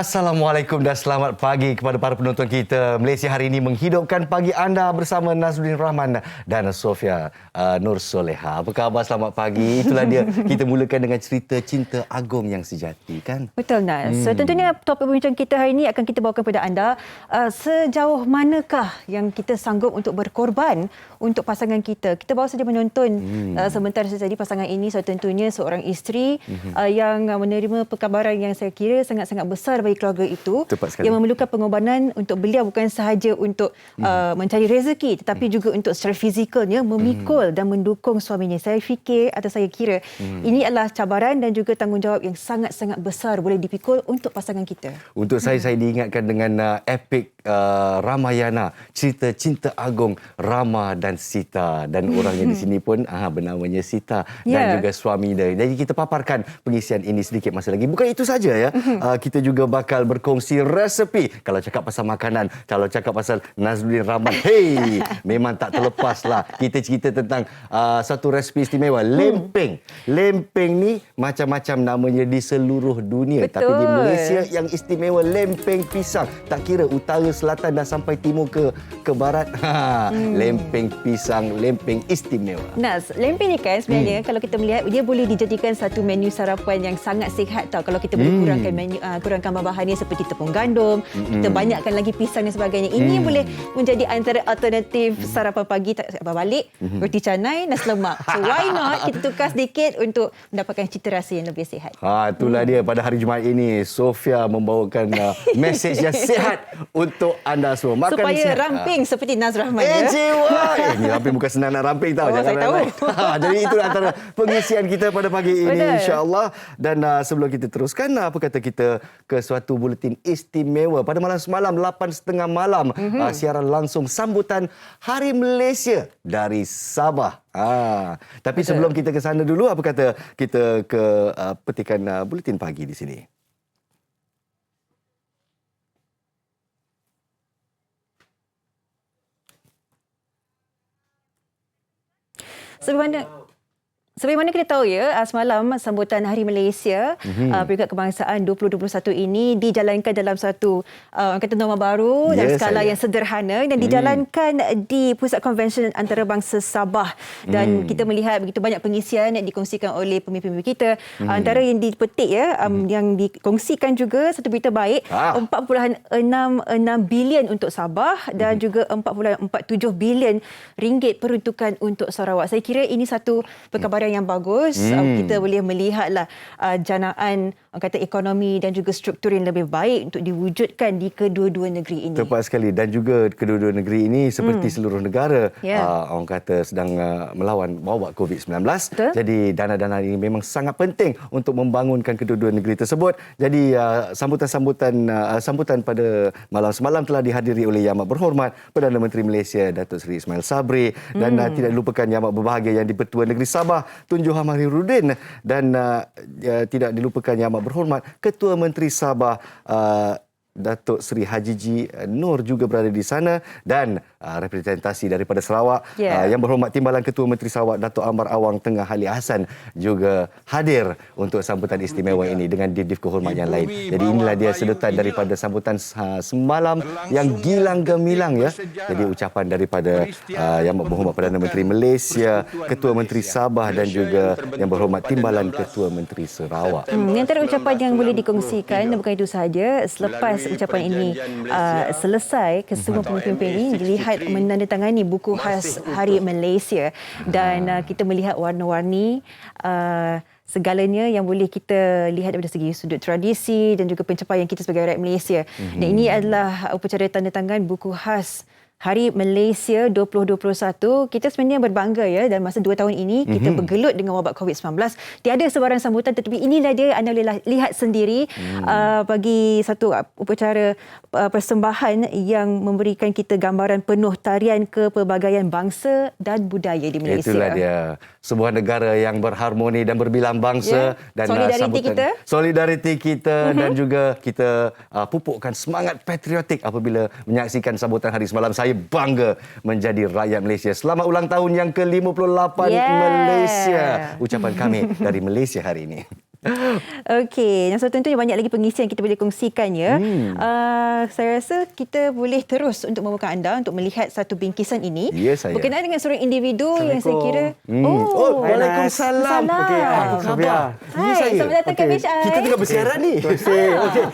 Assalamualaikum dan selamat pagi kepada para penonton kita. Malaysia hari ini menghidupkan pagi anda bersama Nazrudin Rahman dan Sofia Nur Soleha. Apa khabar? Selamat pagi. Itulah dia. Kita mulakan dengan cerita cinta agung yang sejati, kan? Betul, Naz. So, tentunya topik perbincangan kita hari ini akan kita bawakan kepada anda sejauh manakah yang kita sanggup untuk berkorban untuk pasangan kita. Kita baru saja menonton sebentar saja tadi pasangan ini, so tentunya seorang isteri yang menerima perkabaran yang saya kira sangat-sangat besar bagi keluarga itu, yang memerlukan pengorbanan untuk beliau bukan sahaja untuk mencari rezeki tetapi juga untuk secara fizikalnya memikul dan mendukung suaminya. Saya fikir atau saya kira ini adalah cabaran dan juga tanggungjawab yang sangat-sangat besar boleh dipikul untuk pasangan kita. Untuk saya diingatkan dengan epik Ramayana, cerita cinta agung Rama dan Sita, dan orangnya di sini pun bernamanya Sita dan juga suami dia. Jadi kita paparkan pengisian ini sedikit masa lagi. Bukan itu saja ya. Kita juga bakal berkongsi resepi. Kalau cakap pasal makanan, kalau cakap pasal Nazrudin Rahman, hey, memang tak terlepaslah kita cerita tentang satu resepi istimewa, lempeng. Lempeng ni macam-macam namanya di seluruh dunia. Betul. Tapi di Malaysia yang istimewa lempeng pisang. Tak kira utara, selatan dan sampai timur ke barat. Lempeng pisang, lempeng istimewa. Nas, lempeng ni kan sebenarnya kalau kita melihat dia boleh dijadikan satu menu sarapan yang sangat sihat tau. Kalau kita boleh kurangkan bahan-bahannya seperti tepung gandum, kita banyakkan lagi pisang dan sebagainya. Ini boleh menjadi antara alternatif sarapan pagi balik, roti canai, nasi lemak. So why not kita tukar sedikit untuk mendapatkan cita rasa yang lebih sihat. Itulah dia pada hari Jumaat ini Sofia membawakan mesej yang sihat untuk anda semua. Makan supaya sihat. Ramping seperti Naz Rahman. Ni ramping bukan senang nak ramping tau. Saya tahu. Jadi itu antara pengisian kita pada pagi ini, Betul. insya-Allah. Dan sebelum kita teruskan, apa kata kita ke suatu buletin istimewa. Pada malam semalam 8.30 malam, siaran langsung sambutan Hari Malaysia dari Sabah. Tapi sebelum kita ke sana dulu, apa kata kita ke petikan buletin pagi di sini. Seperti mana kita tahu ya, semalam sambutan Hari Malaysia Peringkat Kebangsaan 2021 ini dijalankan dalam satu kata norma baru dan skala yang sederhana dan dijalankan di Pusat Konvensyen Antarabangsa Sabah. Dan kita melihat begitu banyak pengisian yang dikongsikan oleh pemimpin-pemimpin kita. Antara yang dipetik ya, yang dikongsikan juga satu berita baik, 4.66 bilion untuk Sabah dan juga 4.47 bilion ringgit peruntukan untuk Sarawak. Saya kira ini satu perkabaran yang bagus. Kita boleh melihatlah janaan kata ekonomi dan juga struktur yang lebih baik untuk diwujudkan di kedua-dua negeri ini. Tepat sekali. Dan juga kedua-dua negeri ini seperti seluruh negara orang kata sedang melawan wabak COVID-19. Betul. Jadi dana-dana ini memang sangat penting untuk membangunkan kedua-dua negeri tersebut. Jadi sambutan pada malam semalam telah dihadiri oleh Yang Amat Berhormat Perdana Menteri Malaysia Datuk Seri Ismail Sabri dan tidak dilupakan Yang Amat Berbahagia Yang di-Pertua Negeri Sabah Tun Johan Mahirudin dan tidak dilupakan Yang Amat Berhormat Ketua Menteri Sabah Datuk Seri Haji G. Nur juga berada di sana dan representasi daripada Sarawak. Yang Berhormat Timbalan Ketua Menteri Sarawak Datuk Amar Awang Tengah Ali Hassan juga hadir untuk sambutan istimewa ini dengan didif kehormat yang lain. Jadi inilah dia sedutan daripada sambutan semalam yang gilang gemilang ya. Jadi ucapan daripada Yang Berhormat Perdana Menteri Malaysia, Ketua Menteri Sabah dan juga Yang Berhormat Timbalan Ketua Menteri Sarawak. Antara ucapan yang boleh dikongsikan, bukan itu sahaja, selepas ucapan ini selesai, kesemua pemimpin ini dilihat menandatangani buku khas Hari Malaysia dan kita melihat warna-warni segalanya yang boleh kita lihat daripada segi sudut tradisi dan juga pencapaian kita sebagai rakyat Malaysia. Dan ini adalah upacara tandatangan buku khas Hari Malaysia 2021. Kita sebenarnya berbangga ya, dalam masa 2 tahun ini kita bergelut dengan wabak COVID-19. Tiada sebarang sambutan, tetapi inilah dia, anda boleh lihat sendiri bagi satu upacara persembahan yang memberikan kita gambaran penuh tarian kepelbagaian bangsa dan budaya di Malaysia. Itulah dia, sebuah negara yang berharmoni dan berbilang bangsa dan solidariti kita dan juga kita pupukkan semangat patriotik apabila menyaksikan sambutan hari semalam. Saya bangga menjadi rakyat Malaysia. Selamat ulang tahun yang ke-58 Malaysia. Ucapan kami dari Malaysia hari ini. Okey, yang tentunya banyak lagi pengisian kita boleh kongsikan ya. Saya rasa kita boleh terus untuk membuka anda untuk melihat satu bingkisan ini Ya, saya. berkenaan dengan seorang individu yang saya kira Oh, Waalaikumsalam. Okey, Apa khabar? Hai, selamat datang ke BHI. Kita tengah bersiaran ni. Okey.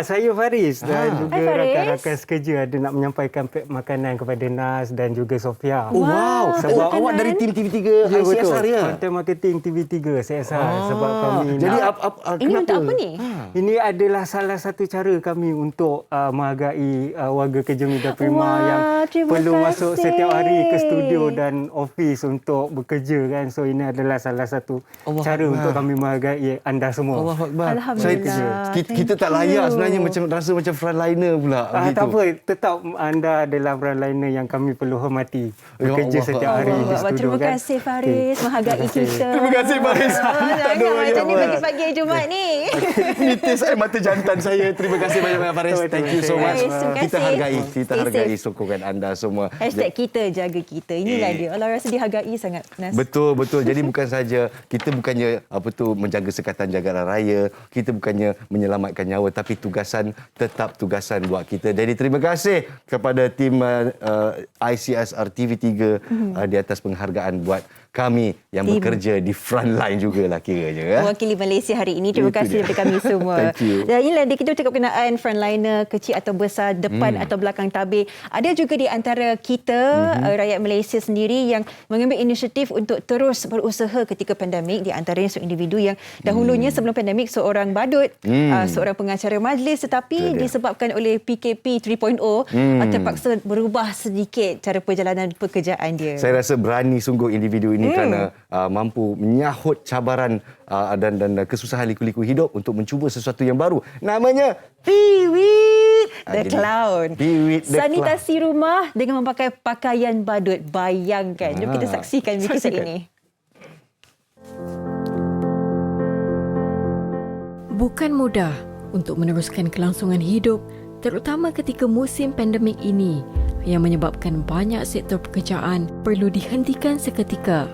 Saya Faris dan juga Hai, Faris. rakan-rakan sekerja ada nak menyampaikan pek makanan kepada Nas dan juga Sofia. Oh, wow. Sebab makanan. awak dari tim TV3 Ya, betul. ICSR ya? Content marketing TV3 CSR sebab kami Jadi nak, Ini untuk apa ni? ini adalah salah satu cara kami untuk menghargai warga kerja Media Prima Wah, yang terima perlu kasih. masuk setiap hari ke studio dan office untuk bekerja kan. So ini adalah salah satu Allah cara Akbar. untuk kami menghargai anda semua. Allah Akbar. Alhamdulillah. Kita tak Thank layak you. sebenarnya, macam rasa macam frontliner pula. Tak apa, tetap anda adalah frontliner yang kami perlu hormati. Ya Bekerja Allah. setiap hari di Allah, studio terima kan. kasih Faris menghargai kita. Terima kasih, Faris. Tak ada Jangan banyak macam ni apa. pagi-pagi Jumaat ni. Nitis air mata jantan saya. Terima kasih banyak-banyak, Faris. Thank you so much. Terima kasih. Kita hargai Stay hargai safe. sokongan anda semua. Hashtag kita jaga kita. Inilah dia. Allah rasa dihargai sangat, Nas. Betul. Jadi bukan saja kita bukannya menjaga sekatan jagaran raya, kita bukannya menyelamatkan nyawa, tapi tetap tugasan buat kita. Jadi terima kasih kepada tim ICSR TV3 di atas penghargaan buat kami yang bekerja di front line jugalah kiranya. Ya? Mewakili Malaysia hari ini. Terima Itu kasih dia. kepada kami semua. Thank you. Dan inilah dia, kita bercakap berkenaan frontliner, kecil atau besar, depan atau belakang tabir. Ada juga di antara kita, rakyat Malaysia sendiri yang mengambil inisiatif untuk terus berusaha ketika pandemik. Di antaranya seorang individu yang dahulunya sebelum pandemik seorang badut, seorang pengacara majlis, tetapi disebabkan oleh PKP 3.0 terpaksa berubah sedikit cara perjalanan pekerjaan dia. Saya rasa berani sungguh individu ini kerana mampu menyahut cabaran dan kesusahan liku-liku hidup untuk mencuba sesuatu yang baru. Namanya Piwit The Clown. Piwit The Clown. Sanitasi rumah dengan memakai pakaian badut. Bayangkan. Jom kita saksikan bingkisan ini. Bukan mudah untuk meneruskan kelangsungan hidup, terutama ketika musim pandemik ini yang menyebabkan banyak sektor pekerjaan perlu dihentikan seketika.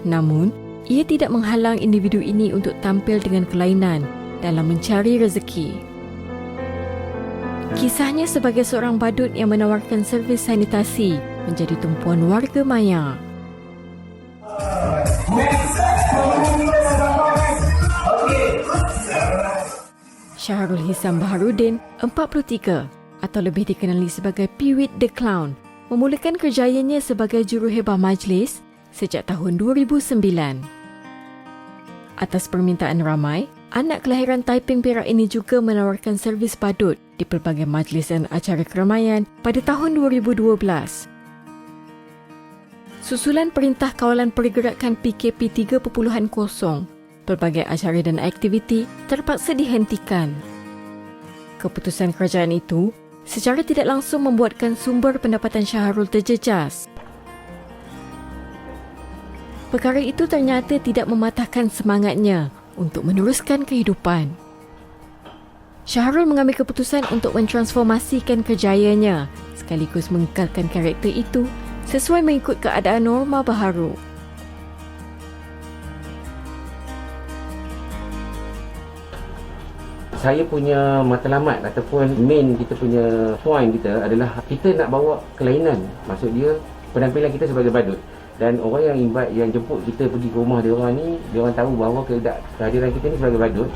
Namun, ia tidak menghalang individu ini untuk tampil dengan kelainan dalam mencari rezeki. Kisahnya sebagai seorang badut yang menawarkan servis sanitasi menjadi tumpuan warga maya. Syahrul Hisam Baharudin, 43 atau lebih dikenali sebagai Piwit The Clown, memulakan kerjayanya sebagai juruhebah majlis sejak tahun 2009. Atas permintaan ramai, anak kelahiran Taiping Perak ini juga menawarkan servis badut di pelbagai majlis dan acara keramaian pada tahun 2012. Susulan Perintah Kawalan Pergerakan PKP 3.0, pelbagai acara dan aktiviti terpaksa dihentikan. Keputusan kerajaan itu secara tidak langsung membuatkan sumber pendapatan Syahrul terjejas. Perkara itu ternyata tidak mematahkan semangatnya untuk meneruskan kehidupan. Syahrul mengambil keputusan untuk mentransformasikan kerjayanya sekaligus mengekalkan karakter itu sesuai mengikut keadaan norma baharu. Saya punya matlamat ataupun main kita punya point kita adalah kita nak bawa kelainan. Maksud dia penampilan kita sebagai badut. Dan orang yang invite, yang jemput kita pergi ke rumah dia orang ni, dia orang tahu bahawa kehadiran kita ni sebagai badut.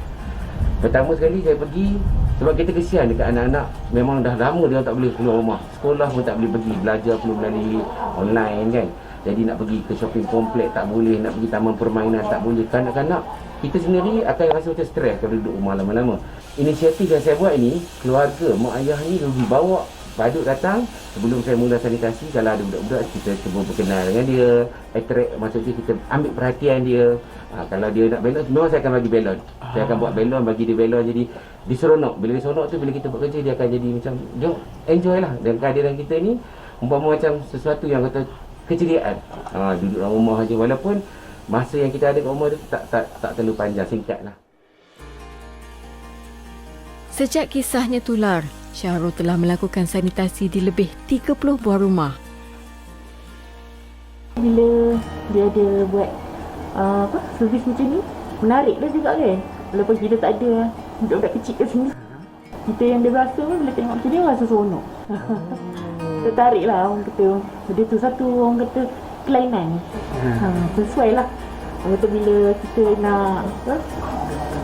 Pertama sekali saya pergi sebab kita kesian dekat anak-anak, memang dah lama dia orang tak boleh keluar rumah. Sekolah pun tak boleh pergi, belajar perlu melalui online kan. Jadi nak pergi ke shopping komplek tak boleh, nak pergi taman permainan tak boleh. Kanak-kanak kita sendiri akan rasa macam stres kalau duduk rumah lama-lama. Inisiatif yang saya buat ini, keluarga, mak ayah ni lebih bawa badut datang. Sebelum saya mula sanitasi, kalau ada budak-budak, kita cuba berkenal dengan dia, attract, maksudnya kita ambil perhatian dia. Kalau dia nak belon, memang saya akan bagi belon. Saya akan buat belon, bagi dia belon, jadi diseronok. Bila dia seronok tu, bila kita buat kerja, dia akan jadi macam, jom, enjoy lah. Dan kehadiran kita ni, umpama macam sesuatu yang kata keceriaan. Duduk dalam rumah saja, walaupun masa yang kita ada kat rumah tu tak terlalu panjang, singkat lah. Sejak kisahnya tular, Syahrul telah melakukan sanitasi di lebih 30 buah rumah. Bila dia ada buat servis macam ni, menariklah juga kan. Lepas kita tak ada budak-budak kecil kat sini. Kita yang dewasa pun bila tengok macam ni rasa seronok. Tertarik lah orang kata. Dia tu satu orang kata kelainan. Sesuai lah. Orang kata bila kita nak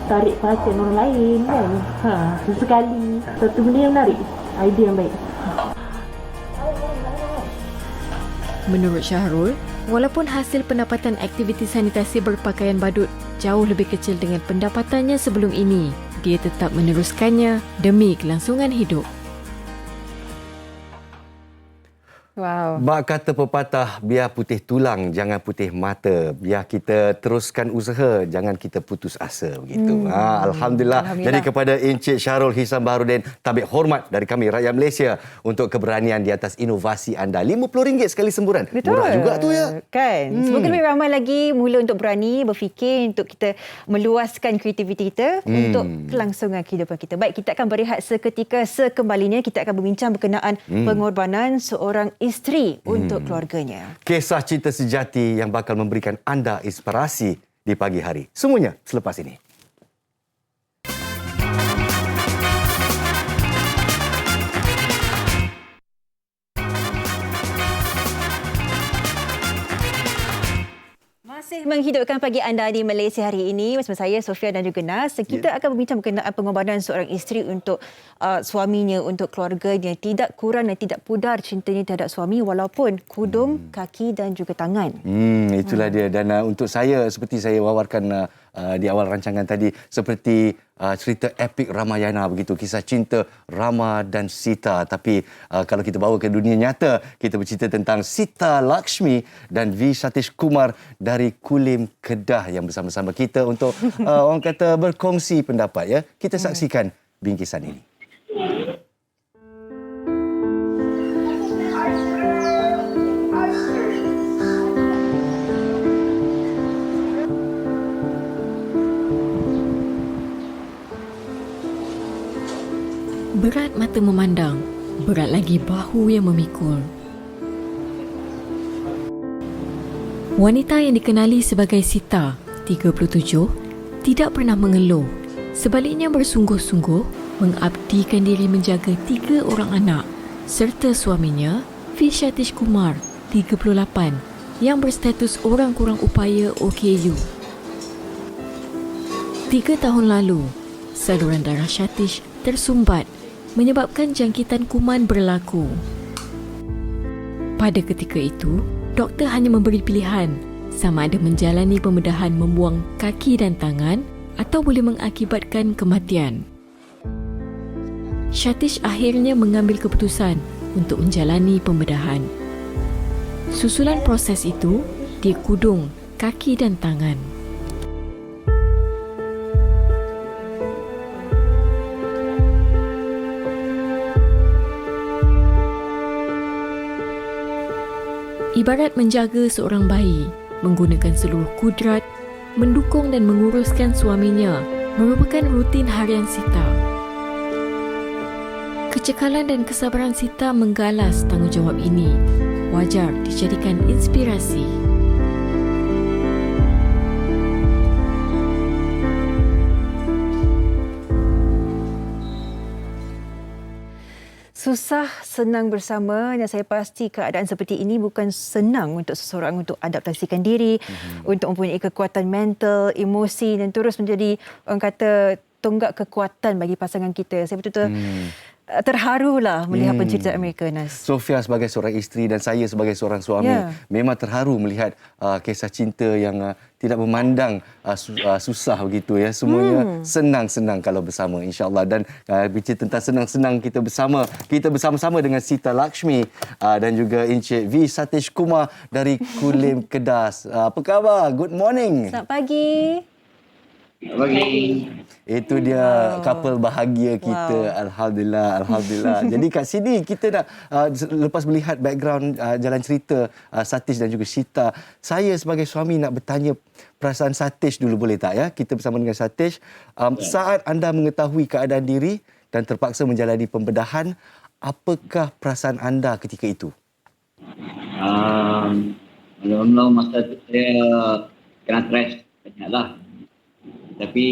tarik perhatian orang lain kan. Sesekali. Satu benda yang menarik. Idea yang baik. Menurut Syahrul, walaupun hasil pendapatan aktiviti sanitasi berpakaian badut jauh lebih kecil dengan pendapatannya sebelum ini, dia tetap meneruskannya demi kelangsungan hidup. Wow. Mak kata pepatah, biar putih tulang, jangan putih mata. Biar kita teruskan usaha, jangan kita putus asa. Begitu. Alhamdulillah. Jadi kepada Encik Syahrul Hisam Baharudin, tabik hormat dari kami rakyat Malaysia untuk keberanian di atas inovasi anda. RM50 sekali semburan. Betul. Murah juga tu ya. Kan? Semoga lebih ramai lagi mula untuk berani berfikir untuk kita meluaskan kreativiti kita untuk kelangsungan kehidupan kita. Baik, kita akan berehat seketika. Sekembalinya kita akan berbincang berkenaan pengorbanan seorang isteri untuk keluarganya. Kisah cinta sejati yang bakal memberikan anda inspirasi di pagi hari. Semuanya selepas ini. Masih menghidupkan pagi anda di Malaysia hari ini bersama saya Sofia dan juga Nas. Kita akan berbincang berkenaan pengorbanan seorang isteri untuk suaminya, untuk keluarganya. Tidak kurang dan tidak pudar cintanya terhadap suami walaupun kudung, kaki dan juga tangan. Itulah dia. Dan untuk saya, seperti saya wawarkan di awal rancangan tadi, seperti cerita epik Ramayana begitu, kisah cinta Rama dan Sita. Tapi kalau kita bawa ke dunia nyata, kita bercerita tentang Sita Lakshmi dan V. Satish Kumar dari Kulim, Kedah yang bersama-sama kita untuk orang kata berkongsi pendapat ya. Kita saksikan bingkisan ini. Berat mata memandang, berat lagi bahu yang memikul. Wanita yang dikenali sebagai Sita, 37, tidak pernah mengeluh. Sebaliknya bersungguh-sungguh mengabdikan diri menjaga 3 orang anak serta suaminya, V. Satish Kumar, 38, yang berstatus orang kurang upaya OKU. 3 tahun lalu, saluran darah Satish tersumbat menyebabkan jangkitan kuman berlaku. Pada ketika itu, doktor hanya memberi pilihan sama ada menjalani pembedahan membuang kaki dan tangan atau boleh mengakibatkan kematian. Satish akhirnya mengambil keputusan untuk menjalani pembedahan. Susulan proses itu, dia kudung kaki dan tangan. Ibarat menjaga seorang bayi, menggunakan seluruh kudrat, mendukung dan menguruskan suaminya merupakan rutin harian Sita. Kecekalan dan kesabaran Sita menggalas tanggungjawab ini. Wajar dijadikan inspirasi. Susah senang bersama dan saya pasti keadaan seperti ini bukan senang untuk seseorang untuk adaptasikan diri, untuk mempunyai kekuatan mental, emosi dan terus menjadi orang kata tonggak kekuatan bagi pasangan kita. Saya betul-betul terharulah melihat penceritaan mereka, Nas. Sofia sebagai seorang isteri dan saya sebagai seorang suami memang terharu melihat kisah cinta yang tidak memandang susah begitu ya. Semuanya senang-senang kalau bersama insya-Allah. Dan bicara tentang senang-senang kita bersama-sama dengan Sita Lakshmi dan juga Encik V. Satish Kumar dari Kulim, Kedah. Apa khabar? Good morning. Selamat pagi. Itu dia couple bahagia kita. Alhamdulillah, alhamdulillah. Jadi kat sini kita nak lepas melihat background jalan cerita Satish dan juga Sita, saya sebagai suami nak bertanya perasaan Satish dulu, boleh tak ya? Kita bersama dengan Satish. Saat anda mengetahui keadaan diri dan terpaksa menjalani pembedahan, apakah perasaan anda ketika itu? Mula-mula masa tu saya kena stres banyaklah. Tapi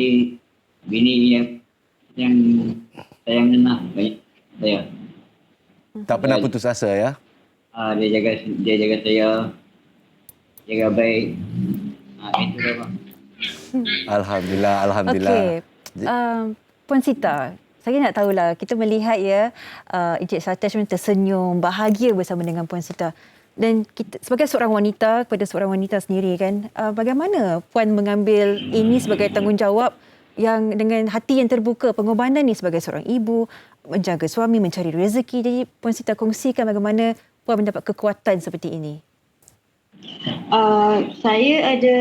bini yang sayang Nana banyak saya. Tak pernah putus asa ya. Dia jaga saya, jaga baik. Itu dah bang. Alhamdulillah, alhamdulillah. Okey. Puan Sita, saya nak tahulah, kita melihat ya Encik Satesh tersenyum, bahagia bersama dengan Puan Sita. Dan kita sebagai seorang wanita, kepada seorang wanita sendiri kan, bagaimana Puan mengambil ini sebagai tanggungjawab yang dengan hati yang terbuka, pengorbanan ni sebagai seorang ibu, menjaga suami, mencari rezeki. Jadi Puan Sita kongsikan bagaimana Puan mendapat kekuatan seperti ini. Saya ada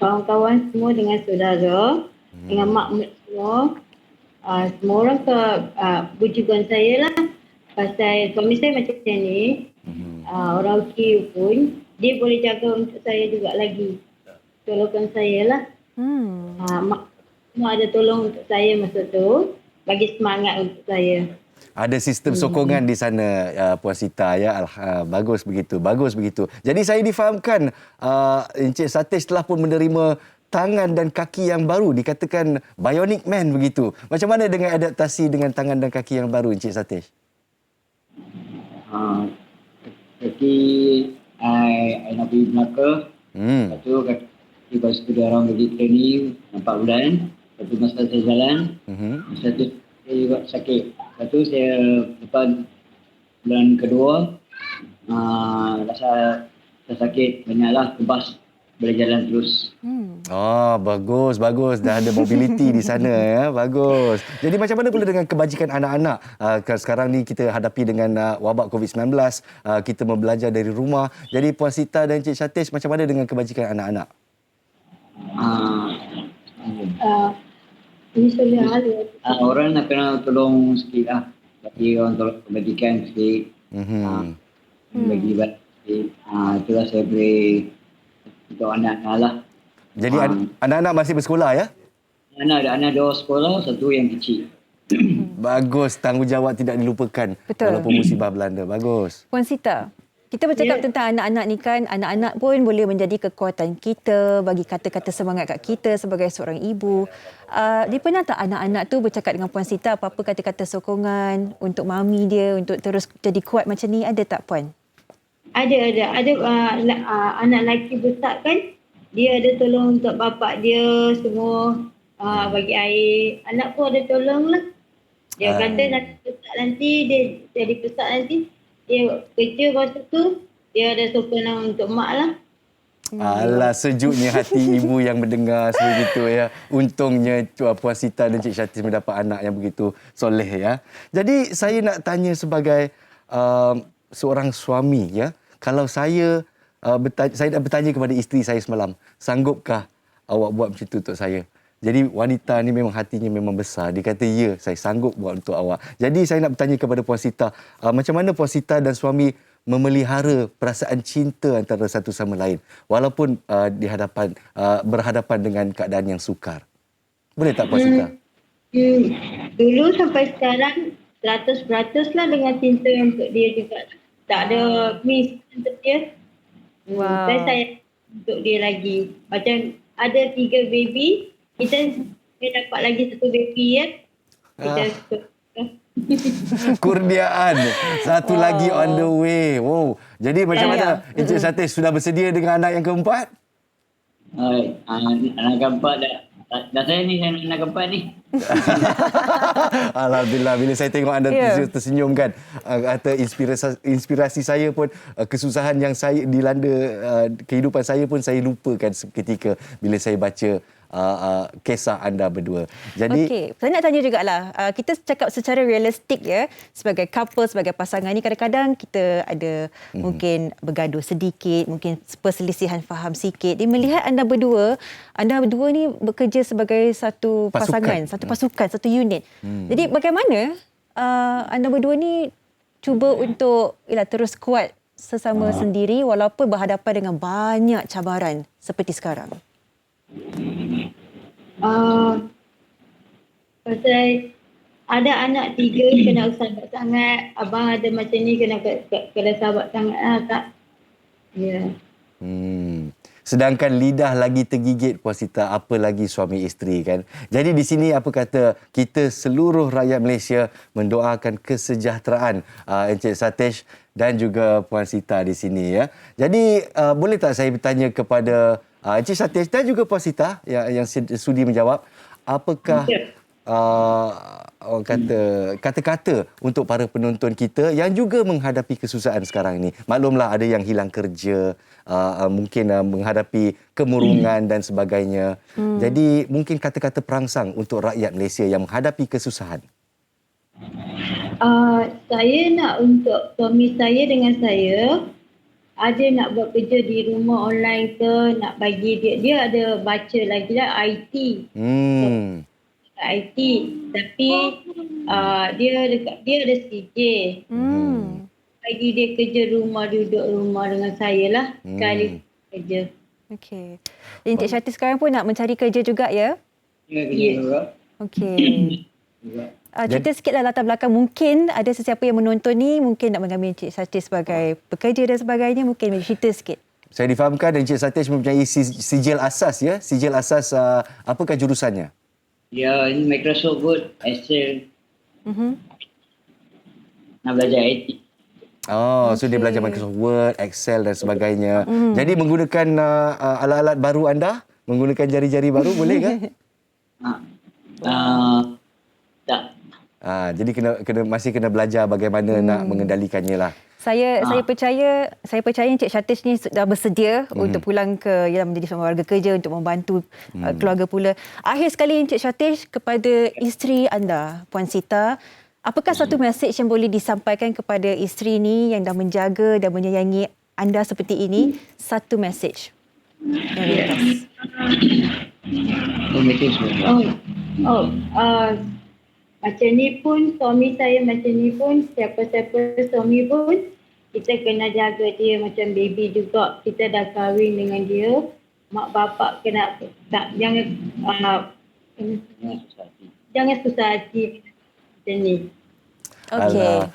kawan-kawan semua dengan saudara, dengan mak semua. Semua orang bujukan saya lah. Pasal suami saya macam ni, orang okey pun, dia boleh jaga untuk saya juga lagi. Tolongkan saya lah. Mak semua ada tolong untuk saya masa tu, bagi semangat untuk saya. Ada sistem sokongan di sana, Puan Sita ya. Bagus begitu, bagus begitu. Jadi saya difahamkan Encik Satesh telah pun menerima tangan dan kaki yang baru, dikatakan bionic man begitu. Macam mana dengan adaptasi dengan tangan dan kaki yang baru, Encik Satesh? Kaki I nak pergi Melaka. Lepas tu kaki lepas tu dia orang bagi training 4 bulan. Lepas tu masa saya jalan, masa tu saya juga sakit. Lepas tu saya lepas bulan kedua, rasa saya sakit banyaklah, kebas, boleh jalan terus. Bagus, bagus. Dah ada mobility di sana ya. Bagus. Jadi macam mana pula dengan kebajikan anak-anak? Sekarang ni kita hadapi dengan wabak COVID-19. Kita membelajar dari rumah. Jadi Puan Sita dan Encik Satesh, macam mana dengan kebajikan anak-anak? Ini soalan orang nak kena tolong sikit lah. Bagi orang tolong kebajikan sikit. Bagi ibadat sikit. Itulah saya boleh untuk anak-anak lah. Jadi anak-anak masih bersekolah ya? Anak 2 sekolah, 1 yang kecil. Bagus, tanggungjawab tidak dilupakan. Betul. Walaupun musibah melanda. Bagus. Puan Sita, kita bercakap tentang anak-anak ni kan, anak-anak pun boleh menjadi kekuatan kita, bagi kata-kata semangat kat kita sebagai seorang ibu. Dia pernah tak anak-anak tu bercakap dengan Puan Sita apa-apa kata-kata sokongan untuk mami dia, untuk terus jadi kuat macam ni? Ada tak Puan? Ada anak lelaki besar kan, dia ada tolong untuk bapak dia semua, bagi air. Anak pun ada tolong lah. Dia kata nanti dia jadi besar nanti, dia kerja masa tu, dia ada sokongan untuk mak lah. Alah, sejuknya hati ibu yang mendengar sebegitu ya. Untungnya Puan Sita dan Cik Satesh mendapat anak yang begitu soleh ya. Jadi saya nak tanya sebagai seorang suami ya. Kalau saya nak bertanya kepada isteri saya semalam, sanggupkah awak buat macam tu untuk saya? Jadi wanita ni memang hatinya memang besar. Dia kata, ya, saya sanggup buat untuk awak. Jadi saya nak bertanya kepada Puan Sita, macam mana Puan Sita dan suami memelihara perasaan cinta antara satu sama lain walaupun berhadapan dengan keadaan yang sukar? Boleh tak Puan Sita? Dulu sampai sekarang 100% lah dengan cinta untuk dia juga. Tak ada miss untuk dia. Wow. Saya sayang untuk dia lagi. Macam ada 3 baby, kita dapat lagi 1 baby ya. Kurniaan. Satu lagi on the way. Wow. Jadi macam mana Encik Satesh, sudah bersedia dengan anak yang keempat? Anak keempat dah saya ni, anak keempat ni. Alhamdulillah, bila saya tengok anda tersenyum kan, kata inspirasi saya pun, kesusahan yang saya dilanda kehidupan saya pun saya lupakan seketika bila saya baca kisah anda berdua. Jadi okey, saya nak tanya jugalah, kita cakap secara realistik ya, sebagai couple, sebagai pasangan ni kadang-kadang kita ada mungkin bergaduh sedikit, mungkin perselisihan faham sikit. Dia melihat anda berdua ni bekerja sebagai satu pasangan, satu pasukan, satu unit. Jadi bagaimana anda berdua ni cuba untuk terus kuat sesama sendiri walaupun berhadapan dengan banyak cabaran seperti sekarang? Pasal ada anak 3 kena sahabat sangat. Abang ada macam ni kena sahabat sangat lah tak. Ya. Sedangkan lidah lagi tergigit, Puan Sita, apa lagi suami isteri kan. Jadi di sini apa kata kita seluruh rakyat Malaysia mendoakan kesejahteraan Encik Satish dan juga Puan Sita di sini ya. Jadi boleh tak saya bertanya kepada Encik Satish dan juga Puan Sita yang sudi menjawab, apakah orang kata kata-kata untuk para penonton kita yang juga menghadapi kesusahan sekarang ini. Maklumlah ada yang hilang kerja, mungkin menghadapi kemurungan dan sebagainya. Jadi mungkin kata-kata perangsang untuk rakyat Malaysia yang menghadapi kesusahan. Saya nak untuk suami saya dengan saya ada nak buat kerja di rumah online ke, nak bagi dia ada baca lagi lah IT. IT tapi dia ada CJ. Bagi dia kerja rumah, duduk rumah dengan saya lah sekali kerja. Okey. Encik Syati sekarang pun nak mencari kerja juga ya? Ya, kerja juga. Okey. Cerita sikitlah latar belakang. Mungkin ada sesiapa yang menonton ni mungkin nak mengambil Encik Satish sebagai pekerja dan sebagainya. Mungkin cerita sikit. Saya difahamkan Encik Satish mempunyai sijil asas ya. Sijil asas apakah jurusannya? Ya, ini Microsoft Word, Excel. Nak belajar IT. Oh, so dia belajar Microsoft Word, Excel dan sebagainya. Jadi menggunakan alat-alat baru anda? Menggunakan jari-jari baru boleh ke? Tak. Jadi masih kena belajar bagaimana nak mengendalikannya lah. Saya percaya Encik Satish ni dah bersedia untuk pulang ke menjadi seorang warga kerja untuk membantu keluarga pula. Akhir sekali Encik Satish, kepada isteri anda, Puan Sita, apakah satu mesej yang boleh disampaikan kepada isteri ni yang dah menjaga dan menyayangi anda seperti ini? Satu mesej yang ringkas. Macam ni pun suami saya, macam ni pun siapa-siapa suami pun kita kena jaga dia macam baby juga. Kita dah kahwin dengan dia, mak bapak kena jangan susah hati macam ni. Okey.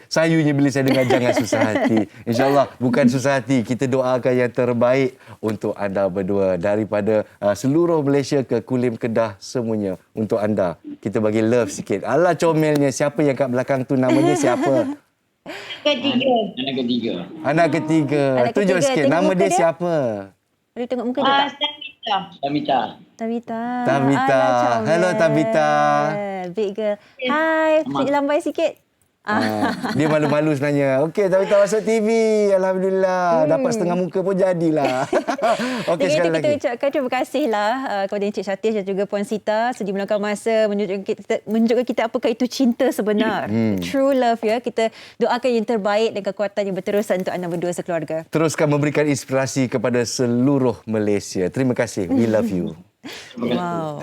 Sayunya bila saya dengar jangan susah hati. InsyaAllah bukan susah hati. Kita doakan yang terbaik untuk anda berdua. Daripada seluruh Malaysia ke Kulim, Kedah, semuanya untuk anda. Kita bagi love sikit. Alah comelnya. Siapa yang kat belakang tu, nama dia siapa? Anak ketiga. Tunjuk sikit. Nama dia siapa? Boleh tengok muka dia tak? Tabita. Hello Tabita. Big girl. Hai, lambai sikit. Dia malu-malu sebenarnya. Okey, Tabita masuk TV. Alhamdulillah. Dapat setengah muka pun jadilah. Okey, sekali lagi. Kita ucapkan terima kasihlah kepada Encik Satish dan juga Puan Sita sudi meluangkan masa menunjukkan kita apakah itu cinta sebenar. True love ya. Kita doakan yang terbaik dan kekuatan yang berterusan untuk anda berdua sekeluarga. Teruskan memberikan inspirasi kepada seluruh Malaysia. Terima kasih. We love you. Wow.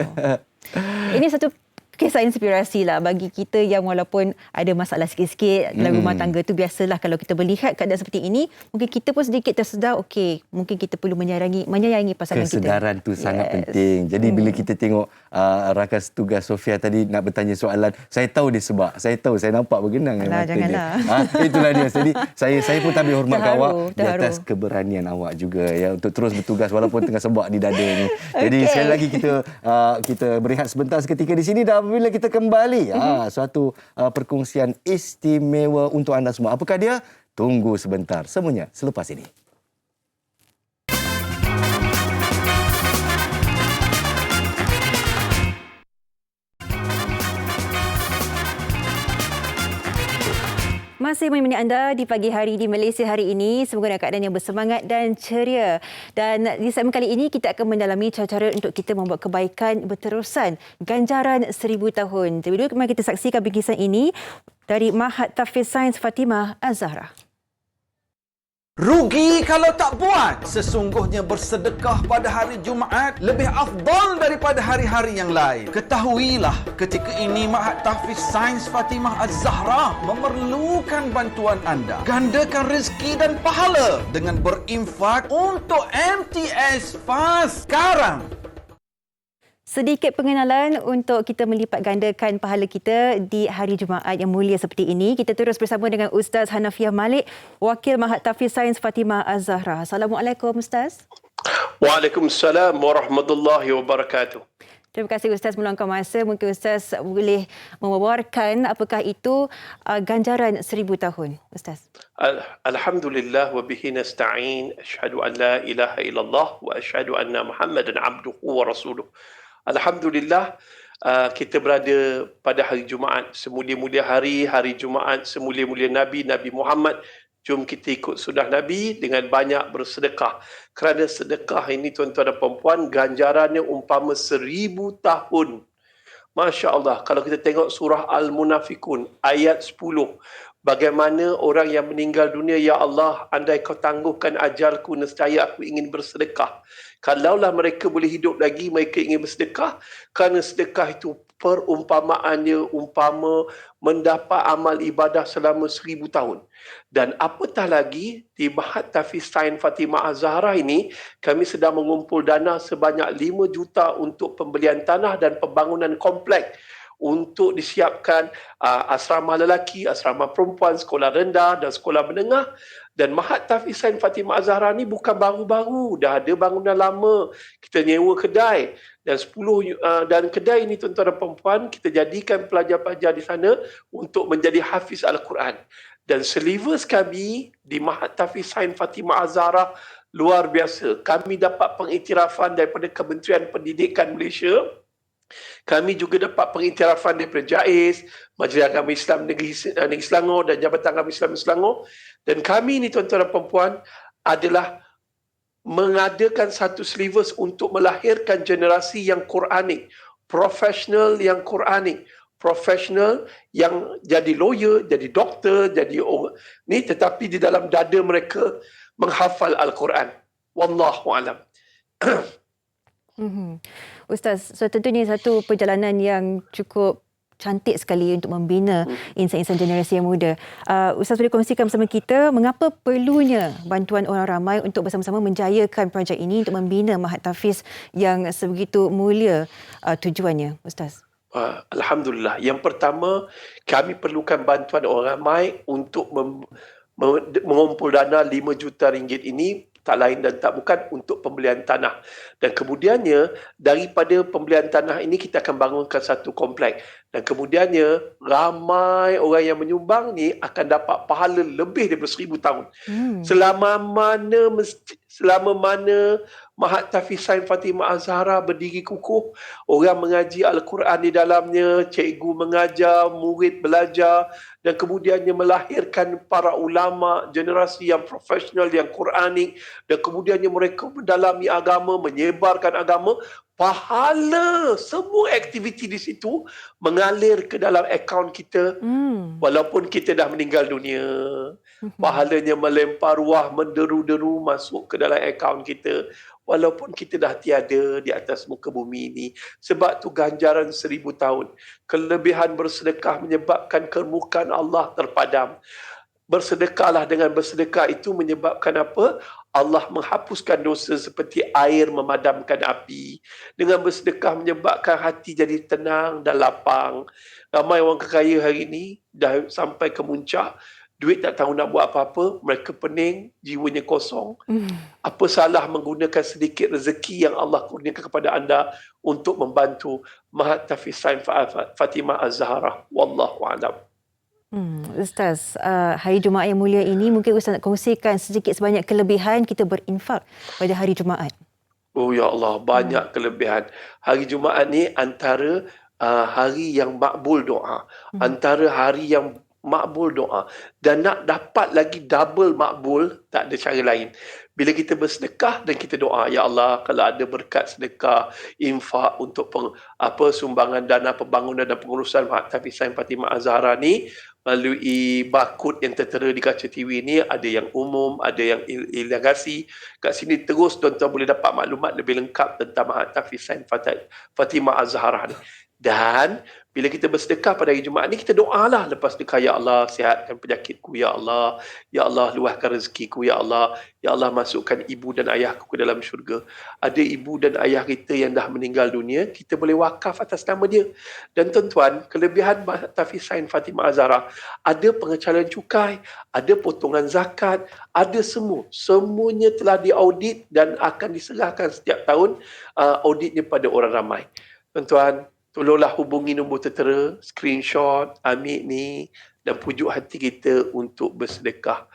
Ini satu kisah inspirasi lah bagi kita yang walaupun ada masalah sikit-sikit dalam rumah tangga tu. Biasalah kalau kita melihat keadaan seperti ini, mungkin kita pun sedikit tersedar, okey, mungkin kita perlu menyayangi pasangan kita. Kesedaran tu sangat penting. Jadi bila kita tengok rakan setugas Sofia tadi nak bertanya soalan, saya tahu dia sebab. Saya tahu, saya nampak bergenang mata dia. Itulah dia. Jadi saya pun tabik hormat kat awak di atas keberanian awak juga ya untuk terus bertugas walaupun tengah sebab di dada ni. Jadi sekali lagi kita berehat sebentar seketika di sini dan apabila kita kembali suatu perkongsian istimewa untuk anda semua. Apakah dia? Tunggu sebentar. Semuanya selepas ini. Masih menemani anda di pagi hari di Malaysia hari ini. Semoga dalam keadaan yang bersemangat dan ceria. Dan di segmen kali ini kita akan mendalami cara-cara untuk kita membuat kebaikan berterusan. Ganjaran 1000 tahun. Jadi dulu mari kita saksikan bingkisan ini dari Mahat Tahfiz Sains Fatimah Az-Zahra. Rugi kalau tak buat. Sesungguhnya bersedekah pada hari Jumaat lebih afdal daripada hari-hari yang lain. Ketahuilah, ketika ini Mahat Tahfiz Sains Fatimah Az-Zahra memerlukan bantuan anda. Gandakan rezeki dan pahala dengan berinfak untuk MTS FAST sekarang. Sedikit pengenalan untuk kita melipat gandakan pahala kita di hari Jumaat yang mulia seperti ini. Kita terus bersama dengan Ustaz Hanafiah Malik, Wakil Mahat Tahfiz Sains Fatimah Az-Zahra. Assalamualaikum Ustaz. Waalaikumsalam warahmatullahi wabarakatuh. Terima kasih Ustaz meluangkan masa. Mungkin Ustaz boleh memawarkan apakah itu ganjaran 1000 tahun, Ustaz. Alhamdulillah wa bihi nasta'in. Asyhadu an la ilaha illallah wa asyhadu anna Muhammadan abduhu wa rasuluh. Alhamdulillah, kita berada pada hari Jumaat, semulia-mulia hari Jumaat, semulia-mulia Nabi Muhammad. Jom kita ikut sunnah Nabi dengan banyak bersedekah. Kerana sedekah ini tuan-tuan dan puan-puan, ganjarannya umpama 1000 tahun. Masya Allah, kalau kita tengok surah Al-Munafikun ayat 10. Bagaimana orang yang meninggal dunia, Ya Allah, andai kau tangguhkan ajalku, nescaya aku ingin bersedekah. Kalaulah mereka boleh hidup lagi, mereka ingin bersedekah. Kerana sedekah itu perumpamaannya umpama mendapat amal ibadah selama 1000 tahun. Dan apatah lagi, di Mahat Tafiz Sains Fatimah Az-Zahra ini, kami sedang mengumpul dana sebanyak 5 juta untuk pembelian tanah dan pembangunan komplek untuk disiapkan asrama lelaki, asrama perempuan, sekolah rendah dan sekolah menengah. Dan Mahat Tafiz Sains Fatimah Az-Zahra ni bukan baru-baru, dah ada bangunan lama. Kita nyewa kedai dan 10 dan kedai ini tuan-tuan dan puan-puan, kita jadikan pelajar-pelajar di sana untuk menjadi hafiz Al-Quran. Dan syllabus kami di Mahat Tafiz Sains Fatimah Az-Zahra luar biasa. Kami dapat pengiktirafan daripada Kementerian Pendidikan Malaysia. Kami juga dapat pengiktirafan daripada JAIS, Majlis Agama Islam Negeri Selangor dan Jabatan Agama Islam Selangor. Dan kami ni tuan-tuan dan puan-puan adalah mengadakan satu syllabus untuk melahirkan generasi yang Quranik, profesional yang Quranik, profesional yang jadi lawyer, jadi doktor, jadi ni, tetapi di dalam dada mereka menghafal Al-Quran. Wallahu alam. Ustaz, so tentunya satu perjalanan yang cukup cantik sekali untuk membina insan-insan generasi yang muda. Ustaz boleh kongsikan bersama kita mengapa perlunya bantuan orang ramai untuk bersama-sama menjayakan projek ini untuk membina Mahat Tafiz yang sebegitu mulia tujuannya, Ustaz? Alhamdulillah. Yang pertama, kami perlukan bantuan orang ramai untuk mengumpul dana 5 juta ringgit ini, tak lain dan tak bukan untuk pembelian tanah. Dan kemudiannya, daripada pembelian tanah ini kita akan bangunkan satu komplek. Dan kemudiannya, ramai orang yang menyumbang ni akan dapat pahala lebih daripada 1000 tahun. Selama mana Mahat Tafiz Sains Fatimah Az-Zahra berdiri kukuh, orang mengaji Al-Quran di dalamnya, cikgu mengajar, murid belajar, dan kemudiannya melahirkan para ulama, generasi yang profesional, yang Quranik, dan kemudiannya mereka mendalami agama, menyebarkan agama, pahala semua aktiviti di situ mengalir ke dalam akaun kita walaupun kita dah meninggal dunia. Pahalanya melempar ruah, menderu-deru masuk ke dalam akaun kita walaupun kita dah tiada di atas muka bumi ini. Sebab tu ganjaran 1000 tahun. Kelebihan bersedekah menyebabkan kemurkaan Allah terpadam. Bersedekahlah, dengan bersedekah itu menyebabkan apa? Allah menghapuskan dosa seperti air memadamkan api. Dengan bersedekah menyebabkan hati jadi tenang dan lapang. Ramai orang kaya hari ini dah sampai ke muncak, duit tak tahu nak buat apa-apa, mereka pening, jiwanya kosong. Apa salah menggunakan sedikit rezeki yang Allah kurniakan kepada anda untuk membantu Mahat Tafiz Sains Fatimah Az-Zahra. Wallahu a'lam. Ustaz, hari Jumaat yang mulia ini mungkin Ustaz nak kongsikan sedikit sebanyak kelebihan kita berinfak pada hari Jumaat. Oh ya Allah, banyak kelebihan. Hari Jumaat ni antara hari yang makbul doa. Antara hari yang makbul doa. Dan nak dapat lagi double makbul, tak ada cara lain. Bila kita bersedekah dan kita doa, Ya Allah, kalau ada berkat sedekah, infak untuk sumbangan dana pembangunan dan pengurusan Mahat Tafiz Sains Fatimah Az-Zahra ni, melalui barcode yang tertera di kaca TV ni, ada yang umum, ada yang iligasi. Kat sini terus tuan-tuan boleh dapat maklumat lebih lengkap tentang Mahat Tafiz Sains Fatimah Az-Zahra ni. Dan bila kita bersedekah pada hari Jumaat ni, kita doalah lepas sedekah, ya Allah sihatkan penyakitku, ya Allah luahkan rezekiku, ya Allah masukkan ibu dan ayahku ke dalam syurga. Ada ibu dan ayah kita yang dah meninggal dunia, kita boleh wakaf atas nama dia. Dan tuan-tuan, kelebihan Tahfiz Sains Fatimah Az-Zahra, ada pengecalan cukai, ada potongan zakat, ada semuanya telah diaudit dan akan diserahkan setiap tahun auditnya pada orang ramai. Tuan-tuan, tolonglah hubungi nombor tertera, screenshot, ambil ni dan pujuk hati kita untuk bersedekah.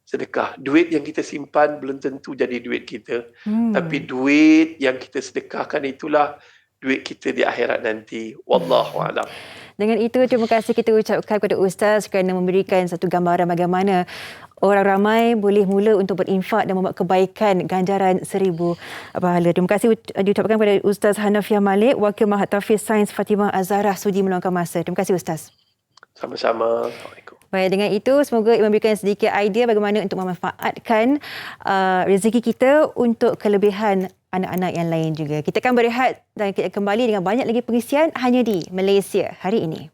Sedekah. Duit yang kita simpan belum tentu jadi duit kita. Tapi duit yang kita sedekahkan itulah duit kita di akhirat nanti. Wallahualam. Dengan itu, terima kasih kita ucapkan kepada Ustaz kerana memberikan satu gambaran bagaimana orang ramai boleh mula untuk berinfak dan membuat kebaikan ganjaran 1000 pahala. Terima kasih diucapkan kepada Ustaz Hanafiah Malik, Wakil Mahat Tahfiz Sains Fatimah Az-Zahra, sudi meluangkan masa. Terima kasih Ustaz. Sama-sama. Assalamualaikum. Baik, dengan itu semoga memberikan sedikit idea bagaimana untuk memanfaatkan rezeki kita untuk kelebihan anak-anak yang lain juga. Kita akan berehat dan kita kembali dengan banyak lagi pengisian hanya di Malaysia hari ini.